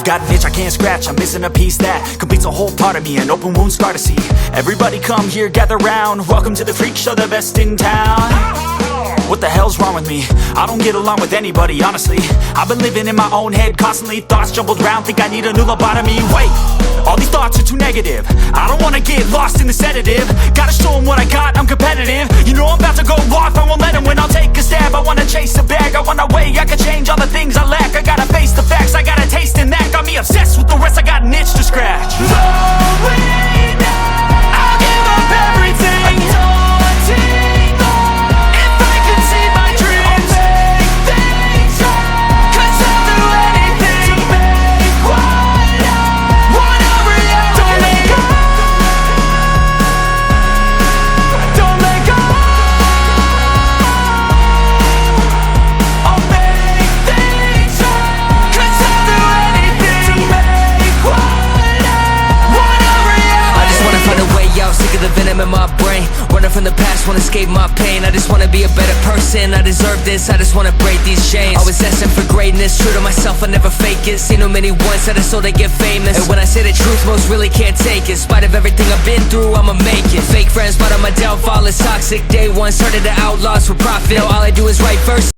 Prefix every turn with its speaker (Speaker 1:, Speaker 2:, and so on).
Speaker 1: I've got an itch I can't scratch, I'm missing a piece that completes a whole part of me, an open wound scar to see. Everybody come here, gather round, welcome to the freak show, the best in town. What the hell's wrong with me? I don't get along with anybody, honestly. I've been living in my own head constantly, thoughts jumbled round, think I need a new lobotomy. Wait, all these thoughts are too negative, I don't wanna get lost in the sedative. Gotta show them what I got, I'm competitive. You know I'm about to go off, I won't let them win. I'll take a stab, I wanna chase a bag, I wanna weigh, I can change all the things I lack. I gotta face the facts, I got a taste in that. Got me obsessed with the rest, I got an itch to scratch. Slowing down, I'll give up everything. Daunting all, if I could see my dreams, I'll make things right. 'Cause I'll do anything to make what I want a reality. Don't let go, don't let go. I'll make things right. 'Cause I'll do anything to make what I want a reality.
Speaker 2: I just wanna find a way out, sick of the venom in my brain. Running from the past, wanna escape my pain. I just wanna be a better person, I deserve this. I just wanna break these chains. Always asking for greatness, true to myself, I never fake it. Seen too many ones that are so they get famous. And when I say the truth, most really can't take it. In spite of everything I've been through, I'ma make it. Fake friends, but on my downfall is toxic. Day one, started to outlaws for profit. Now all I do is write verses.